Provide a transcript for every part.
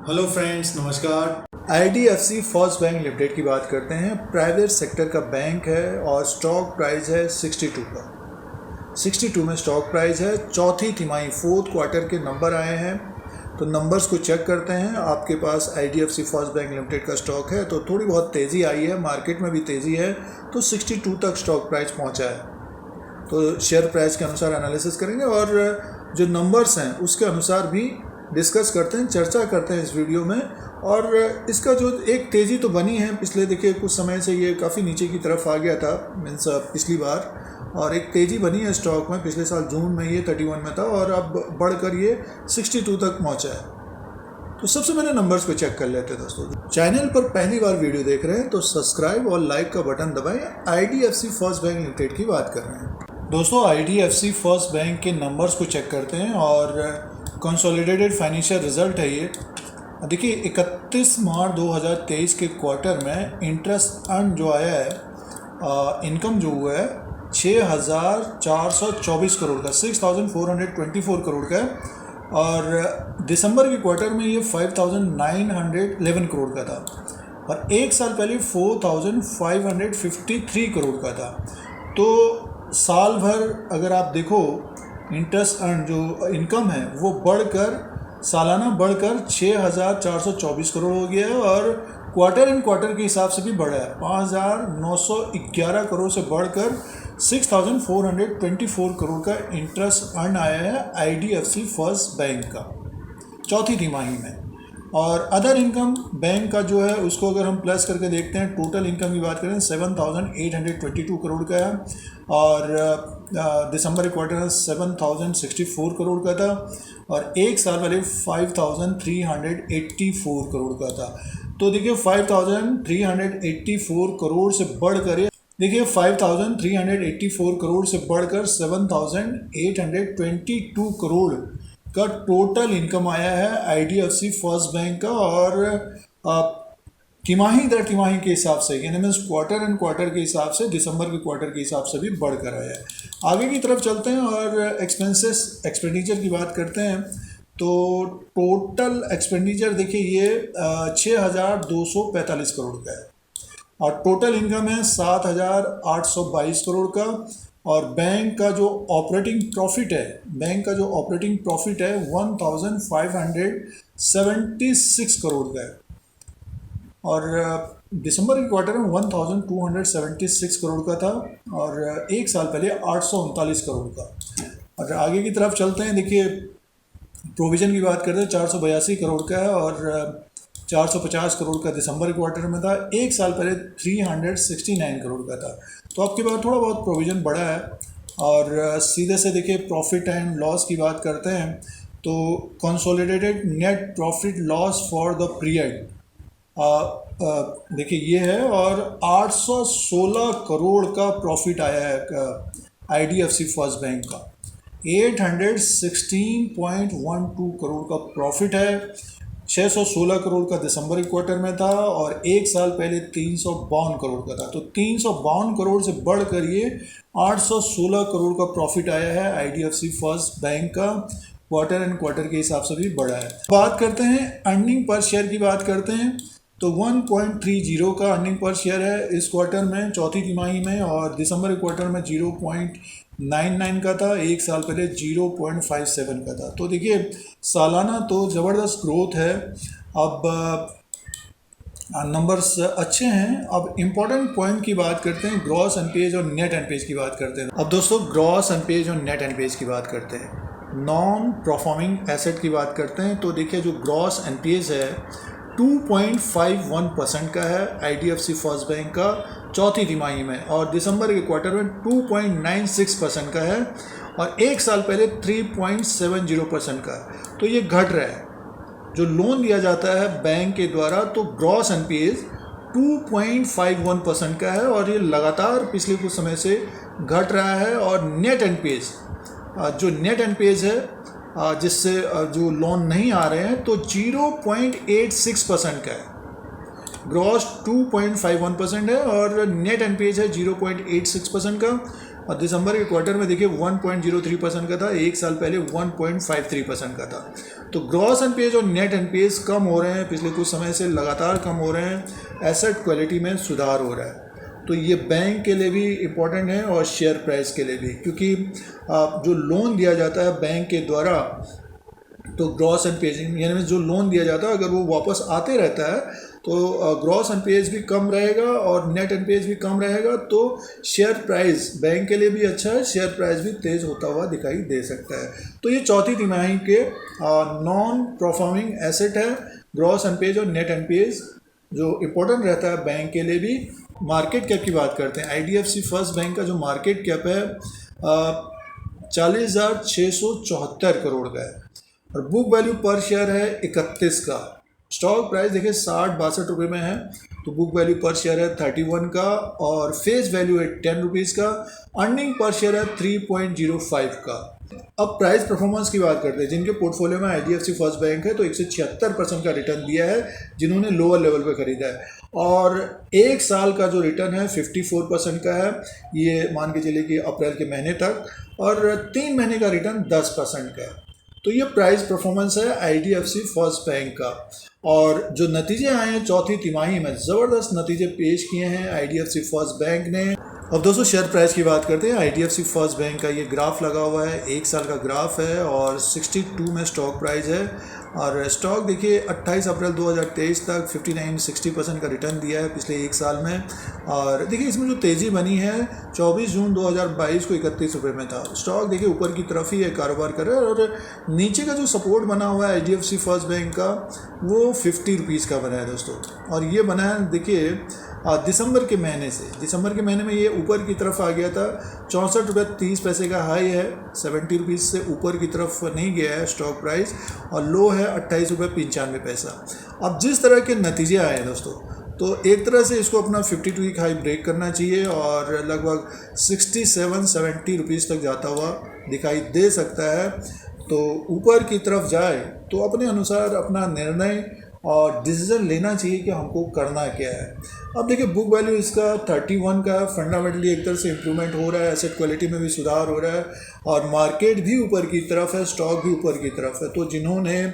Hello friends, नमस्कार। IDFC first bank limited की बात करते हैं। प्राइवेट सेक्टर का बैंक है और स्टॉक प्राइस है 62 का। 62 में स्टॉक प्राइस है। चौथी तिमाही फोर्थ क्वार्टर के नंबर आए हैं, तो नंबर्स को चेक करते हैं। आपके पास आईडीएफसी फर्स्ट बैंक लिमिटेड का स्टॉक है, तो थोड़ी बहुत तेज़ी आई है, मार्केट में भी तेज़ी है, तो 62 तक स्टॉक प्राइस पहुँचा है। तो शेयर प्राइस के अनुसार एनालिसिस करेंगे और जो नंबर्स हैं उसके अनुसार भी डिस्कस करते हैं, चर्चा करते हैं इस वीडियो में। और इसका जो एक तेज़ी तो बनी है, पिछले देखिए कुछ समय से ये काफ़ी नीचे की तरफ आ गया था, मीन्स पिछली बार, और एक तेज़ी बनी है स्टॉक में। पिछले साल जून में ये 31 में था और अब बढ़कर ये 62 तक पहुंचा है। तो सबसे पहले नंबर्स को चेक कर लेते हैं दोस्तों। चैनल पर पहली बार वीडियो देख रहे हैं तो सब्सक्राइब और लाइक का बटन दबाएं। आईडीएफसी फर्स्ट बैंक लिमिटेड की बात कर रहे हैं दोस्तों। आईडीएफसी फर्स्ट बैंक के नंबर्स को चेक करते हैं और कंसोलिडेटेड फाइनेंशियल रिजल्ट है ये। देखिए 31 मार्च 2023 के क्वार्टर में इंटरेस्ट अर्न जो आया है, इनकम जो हुआ है 6,424 करोड़ का, 6,424 करोड़ का है। और दिसंबर के क्वार्टर में ये 5,911 करोड़ का था और एक साल पहले 4,553 करोड़ का था। तो साल भर अगर आप देखो, इंटरेस्ट अर्न जो इनकम है वो सालाना बढ़कर 6,424 करोड़ हो गया है और क्वार्टर एंड क्वार्टर के हिसाब से भी बढ़ा है। 5,911 करोड़ से बढ़कर 6,424 करोड़ का इंटरेस्ट अर्न आया है आईडीएफसी फर्स्ट बैंक का चौथी तिमाही में। और अदर इनकम बैंक का जो है उसको अगर हम प्लस करके देखते हैं, टोटल इनकम की बात करें 7,822 करोड़ का है और दिसंबर क्वार्टर में 7,064 करोड़ का था और एक साल पहले 5,384 करोड़ का था। तो देखिए 5,384 करोड़ से बढ़कर 7,822 करोड़ का टोटल इनकम आया है आईडीएफसी फर्स्ट बैंक का। और तिमाही दर तिमाही के हिसाब से, यानी मीन्स क्वार्टर एंड क्वार्टर के हिसाब से, दिसंबर के क्वार्टर के हिसाब से भी बढ़कर आया है। आगे की तरफ चलते हैं और एक्सपेंडिचर की बात करते हैं। तो टोटल एक्सपेंडिचर देखिए ये 6,245 करोड़ का है और टोटल इनकम है 7,822 करोड़ का। और बैंक का जो ऑपरेटिंग प्रॉफिट है 1,576 करोड़ का है और दिसंबर के क्वार्टर में 1,276 करोड़ का था और एक साल पहले 839 करोड़ का। और आगे की तरफ चलते हैं, देखिए प्रोविज़न की बात करते हैं 482 करोड़ का है और 450 करोड़ का दिसंबर क्वार्टर में था, एक साल पहले 369 करोड़ का था। तो आपके पास थोड़ा बहुत प्रोविज़न बढ़ा है। और सीधे से देखिए प्रॉफिट एंड लॉस की बात करते हैं तो consolidated net profit loss for the period देखिए ये है और 816 करोड़ का प्रॉफिट आया है आईडीएफसी फर्स्ट बैंक का। 816.12 करोड़ का प्रॉफिट है। 616 करोड़ का दिसंबर क्वार्टर में था और एक साल पहले 352 करोड़ का था। तो 352 करोड़ से बढ़कर ये 816 करोड़ का प्रॉफिट आया है आईडीएफसी फर्स्ट बैंक का। क्वार्टर एंड क्वार्टर के हिसाब से भी बढ़ा है। बात करते हैं अर्निंग पर शेयर की बात करते हैं तो 1.30 का अर्निंग पर शेयर है इस क्वार्टर में, चौथी तिमाही में, और दिसंबर क्वार्टर में 0.99 का था, एक साल पहले 0.57 का था। तो देखिए सालाना तो ज़बरदस्त ग्रोथ है। अब नंबर्स अच्छे हैं। अब इम्पॉर्टेंट पॉइंट की बात करते हैं, ग्रॉस एनपीएज और नेट एनपीएज की बात करते हैं। अब दोस्तों ग्रॉस एनपीएज और नेट एनपीएज की बात करते हैं। नॉन परफॉर्मिंग एसेट की बात करते हैं तो देखिए जो ग्रॉस एनपीएज है 2.51% का है आईडीएफसी फर्स्ट बैंक का चौथी तिमाही में और दिसंबर के क्वार्टर में 2.96% का है और एक साल पहले 3.70% का। तो ये घट रहा है। जो लोन दिया जाता है बैंक के द्वारा तो ग्रॉस एनपीएज 2.51% का है और ये लगातार पिछले कुछ समय से घट रहा है। और नेट एनपीएज, जो नेट एनपीएज है जिससे जो लोन नहीं आ रहे हैं तो 0.86% का है। ग्रॉस 2.51% है और नेट एनपीएज है 0.86% का। और दिसंबर के क्वार्टर में देखिए 1.03% का था, एक साल पहले 1.53% का था। तो ग्रॉस एनपीएज और नेट एनपीएज कम हो रहे हैं, पिछले कुछ समय से लगातार कम हो रहे हैं, एसेट क्वालिटी में सुधार हो रहा है। तो ये बैंक के लिए भी इम्पोर्टेंट है और शेयर प्राइस के लिए भी, क्योंकि जो लोन दिया जाता है बैंक के द्वारा, तो ग्रॉस एनपीएज यानी जो लोन दिया जाता है अगर वो वापस आते रहता है तो ग्रॉस एनपीएज भी कम रहेगा और नेट एनपीएज भी कम रहेगा, तो शेयर प्राइस बैंक के लिए भी अच्छा है, शेयर प्राइस भी तेज़ होता हुआ दिखाई दे सकता है। तो ये चौथी तिमाही के नॉन परफॉर्मिंग एसेट है ग्रॉस एनपीएज और नेट एनपीएज, जो इम्पोर्टेंट रहता है बैंक के लिए भी। मार्केट कैप की बात करते हैं। आईडीएफसी फर्स्ट बैंक का जो मार्केट कैप है 40,674 करोड़ का है और बुक वैल्यू पर शेयर है 31 का। स्टॉक प्राइस देखिए 60-62 रुपये में है, तो बुक वैल्यू पर शेयर है 31 का और फेस वैल्यू है 10 रुपीज़ का। अर्निंग पर शेयर है 3.05 का। अब प्राइस परफॉर्मेंस की बात करते हैं। जिनके पोर्टफोलियो में आईडीएफसी फर्स्ट बैंक है तो 176% का रिटर्न दिया है जिन्होंने लोअर लेवल पे खरीदा है, और एक साल का जो रिटर्न है 54% का है, ये मान के चलिए कि अप्रैल के महीने तक, और 3 महीने का रिटर्न 10% का है। तो ये प्राइस परफॉर्मेंस है आईडीएफसी फर्स्ट बैंक का। और जो नतीजे आए हैं चौथी तिमाही में, ज़बरदस्त नतीजे पेश किए हैं आईडीएफसी फर्स्ट बैंक ने। अब दोस्तों शेयर प्राइस की बात करते हैं। आईडीएफसी फर्स्ट बैंक का ये ग्राफ लगा हुआ है, एक साल का ग्राफ है और 62 में स्टॉक प्राइस है, और स्टॉक देखिए 28 अप्रैल 2023 तक 59-60% का रिटर्न दिया है पिछले एक साल में। और देखिए इसमें जो तेज़ी बनी है 24 जून 2022 को 31 रुपये में था। स्टॉक देखिए ऊपर की तरफ ही है, कारोबार कर रहा है, और नीचे का जो सपोर्ट बना हुआ है आईडीएफसी फर्स्ट बैंक का वो 50 रुपीज़ का बना है दोस्तों। और ये बना है देखिए दिसंबर के महीने से। दिसंबर के महीने में ये ऊपर की तरफ आ गया था, 64.30 का हाई है, 70 रुपीज़ से ऊपर की तरफ नहीं गया है स्टॉक प्राइस, और लो है 28.95 अब जिस तरह के नतीजे आए हैं दोस्तों, तो एक तरह से इसको अपना 52 वीक हाई ब्रेक करना चाहिए और लगभग 67-70 रुपीज़ तक जाता हुआ दिखाई दे सकता है। तो ऊपर की तरफ जाए तो अपने अनुसार अपना निर्णय और डिसीजन लेना चाहिए कि हमको करना क्या है। अब देखिए बुक वैल्यू इसका 31 का, फंडामेंटली एक तरह से इम्प्रूवमेंट हो रहा है, एसेट क्वालिटी में भी सुधार हो रहा है, और मार्केट भी ऊपर की तरफ है, स्टॉक भी ऊपर की तरफ है। तो जिन्होंने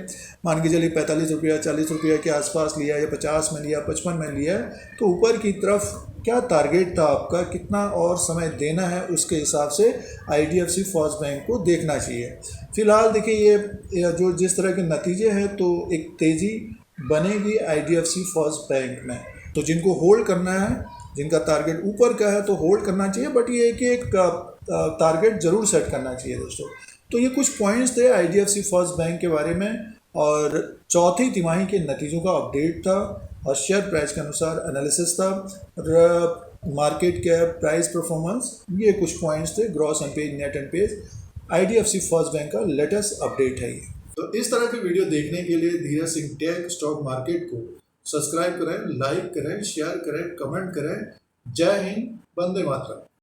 मान के चलिए 45 रुपया 40 रुपया के आसपास लिया, या 50 में लिया, 55 में लिया, तो ऊपर की तरफ क्या टारगेट था आपका, कितना और समय देना है, उसके हिसाब से आईडीएफसी फर्स्ट बैंक को देखना चाहिए। फिलहाल देखिए ये जो जिस तरह के नतीजे हैं, तो एक तेज़ी बनेगी आईडीएफसी फर्स्ट बैंक में। तो जिनको होल्ड करना है, जिनका टारगेट ऊपर का है तो होल्ड करना चाहिए, बट ये कि एक टारगेट ज़रूर सेट करना चाहिए दोस्तों। तो ये कुछ पॉइंट्स थे आईडीएफसी फर्स्ट बैंक के बारे में, और चौथी तिमाही के नतीजों का अपडेट था, और शेयर प्राइस के अनुसार एनालिसिस था, और मार्केट कैप, प्राइस परफॉर्मेंस, ये कुछ पॉइंट्स थे। Gross NPAs, net NPAs, IDFC first bank का लेटेस्ट अपडेट है ये। तो इस तरह के वीडियो देखने के लिए Dheeraj Singh take stock market को सब्सक्राइब करें, लाइक करें, शेयर करें, कमेंट करें। जय हिंद, वंदे मातरम।